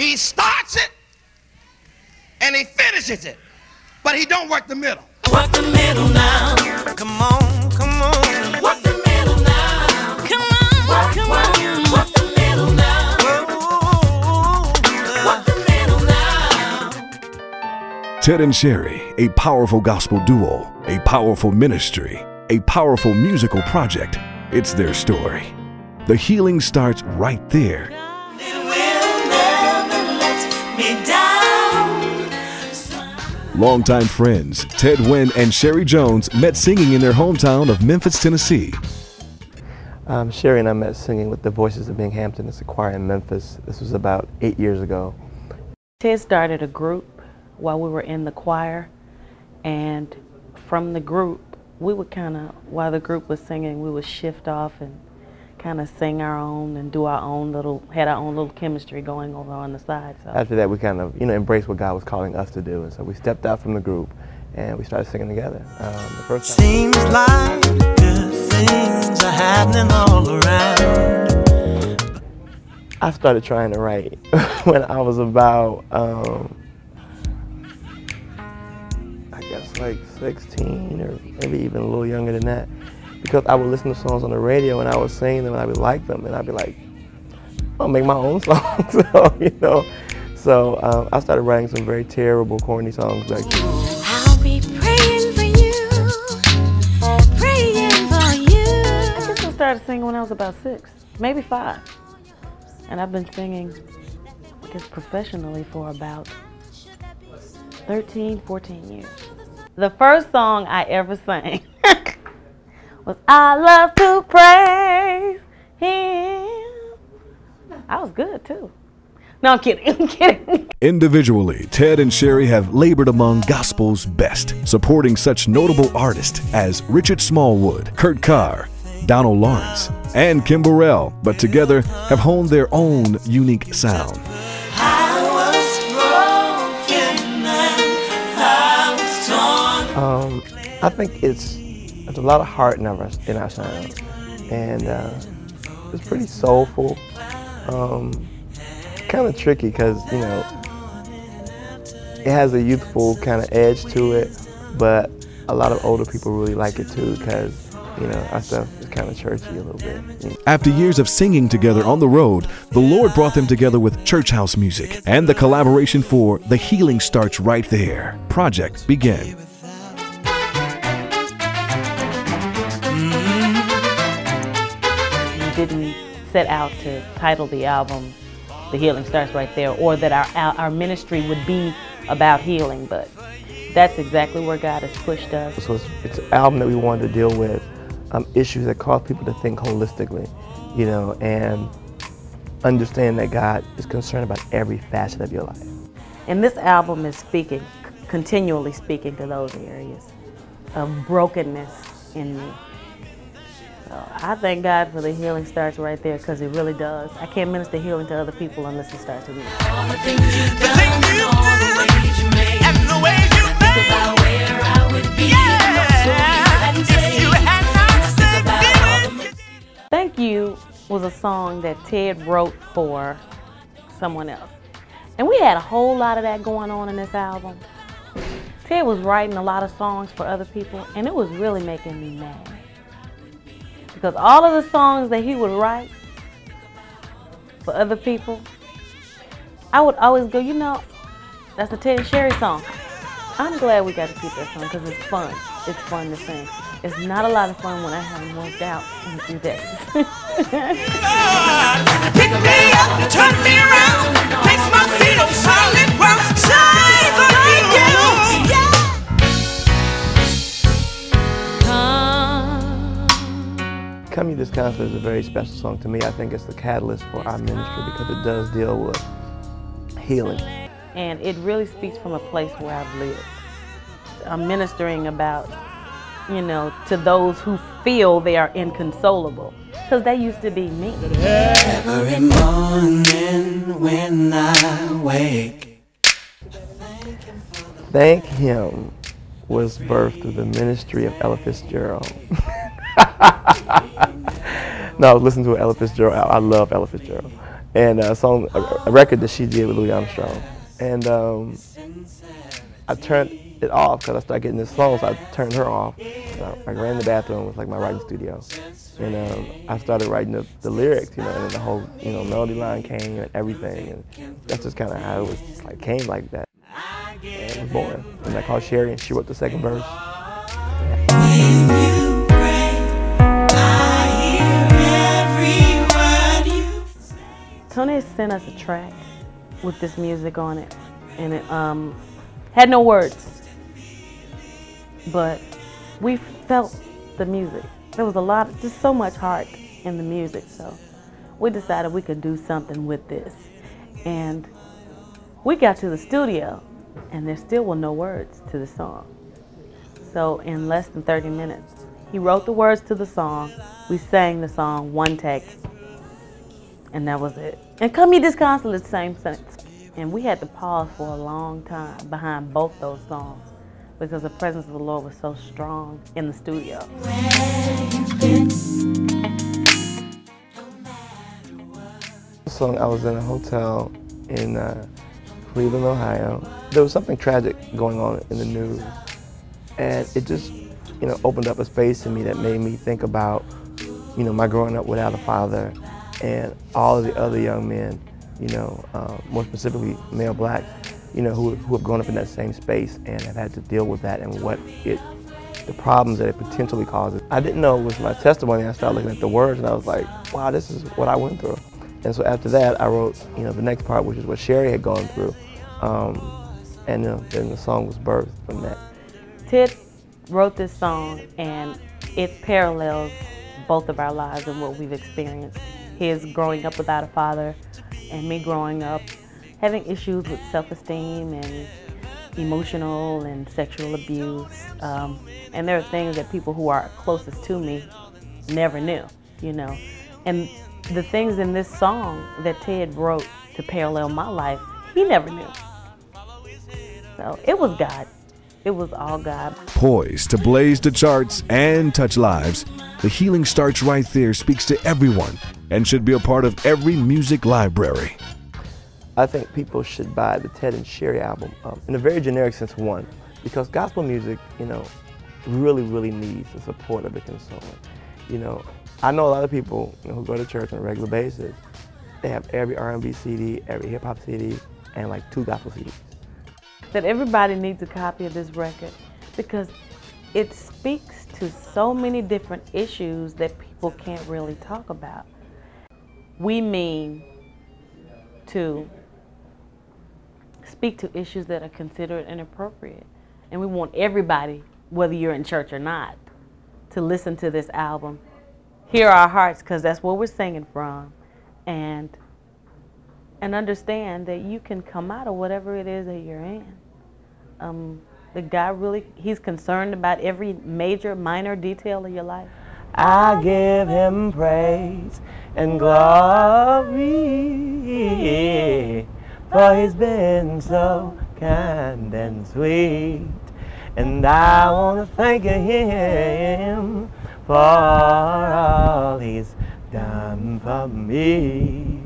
He starts it and he finishes it, but he don't work the middle. Work the middle now. Come on, come on. Work the middle now. Come on, come on. Work the middle now. Work the middle now. Ted and Sherry, a powerful gospel duo, a powerful ministry, a powerful musical project. It's their story. The healing starts right there. It will never let me down. Longtime friends, Ted Wynn and Sherry Jones met singing in their hometown of Memphis, Tennessee. Sherry and I met singing with the Voices of Binghamton. It's a choir in Memphis. This was about 8 years ago. Ted started a group while we were in the choir, and from the group, we would while the group was singing, we would shift off and kind of sing our own and do our own had our own little chemistry going over on the side. So after that, we kind of, embraced what God was calling us to do, and so we stepped out from the group and we started singing together. The first time. Seems like good things are happening all around. I started trying to write when I was about, I guess like 16 or maybe even a little younger than that, because I would listen to songs on the radio and I would sing them and I would like them and I'd be like, I'll make my own songs. So I started writing some very terrible, corny songs like I'll be praying for you, praying for you. I guess I started singing when I was about 6, maybe 5. And I've been singing, I guess, professionally for about 13, 14 years. The first song I ever sang was I Love to Praise Him. I was good too. No, I'm kidding, I'm kidding. Individually, Ted and Sherry have labored among gospel's best, supporting such notable artists as Richard Smallwood, Kurt Carr, Donald Lawrence, and Kim Burrell, but together have honed their own unique sound. I think there's a lot of heart in our sound, and it's pretty soulful, kind of tricky because it has a youthful kind of edge to it, but a lot of older people really like it too because our stuff is kind of churchy a little bit. After years of singing together on the road, the Lord brought them together with church house music, and the collaboration for The Healing Starts Right There project began. Didn't set out to title the album The Healing Starts Right There, or that our ministry would be about healing, but that's exactly where God has pushed us. So it's an album that we wanted to deal with issues that cause people to think holistically, and understand that God is concerned about every facet of your life. And this album is continually speaking to those areas of brokenness in me. So I thank God for The Healing Starts Right There, because it really does. I can't minister healing to other people unless it starts with me. All the things you've done, all the ways you made, and the ways you made. Think about where I would be if you had not said. Thank You was a song that Ted wrote for someone else. And we had a whole lot of that going on in this album. Ted was writing a lot of songs for other people, and it was really making me mad. Because all of the songs that he would write for other people, I would always go, that's a Ted and Sherry song. I'm glad we got to keep that song because it's fun. It's fun to sing. It's not a lot of fun when I haven't worked out in a few days. Pick me up, turn me around, place my feet on solid ground, shine for you. Yeah. Come You This Concert is a very special song to me. I think it's the catalyst for our ministry because it does deal with healing. And it really speaks from a place where I've lived. I'm ministering about, to those who feel they are inconsolable, because that used to be me. Every morning when I wake, Thank Him was birthed through the ministry of Ella Fitzgerald. No, I was listening to Ella Fitzgerald. I love Ella Fitzgerald. and a record that she did with Louis Armstrong. And I turned it off because I started getting this song, so I turned her off. I ran in the bathroom with like my writing studio, and I started writing the lyrics, and then the whole melody line came and everything, and that's just kind of how it was like came like that. And it was born. And I called Sherry, and she wrote the second verse. Tony sent us a track with this music on it, and it had no words, but we felt the music. There was just so much heart in the music, so we decided we could do something with this. And we got to the studio, and there still were no words to the song. So in less than 30 minutes, he wrote the words to the song, we sang the song, one take, and that was it. And Come Ye Disconsolate, same sentence. And we had to pause for a long time behind both those songs because the presence of the Lord was so strong in the studio. The song, I was in a hotel in Cleveland, Ohio. There was something tragic going on in the news, and it just opened up a space in me that made me think about my growing up without a father, and all of the other young men, more specifically male blacks, who have grown up in that same space and have had to deal with that and the problems that it potentially causes. I didn't know it was my testimony. I started looking at the words and I was like, wow, this is what I went through. And so after that, I wrote, the next part, which is what Sherry had gone through, and then the song was birthed from that. Ted wrote this song, and it parallels both of our lives and what we've experienced. His growing up without a father, and me growing up having issues with self-esteem and emotional and sexual abuse. And there are things that people who are closest to me never knew, And the things in this song that Ted wrote to parallel my life, he never knew. So it was God. It was all God. Poised to blaze the charts and touch lives, The Healing Starts Right There speaks to everyone and should be a part of every music library. I think people should buy the Ted and Sherry album in a very generic sense, one, because gospel music, really, really needs the support of the consumer. I know a lot of people who go to church on a regular basis, they have every R&B CD, every hip hop CD, and like 2 gospel CDs. That everybody needs a copy of this record because it speaks to so many different issues that people can't really talk about. We mean to speak to issues that are considered inappropriate. And we want everybody, whether you're in church or not, to listen to this album, hear our hearts, because that's where we're singing from, and understand that you can come out of whatever it is that you're in. That God really, He's concerned about every major, minor detail of your life. I give Him praise and glory, for He's been so kind and sweet. And I want to thank Him for all He's done for me.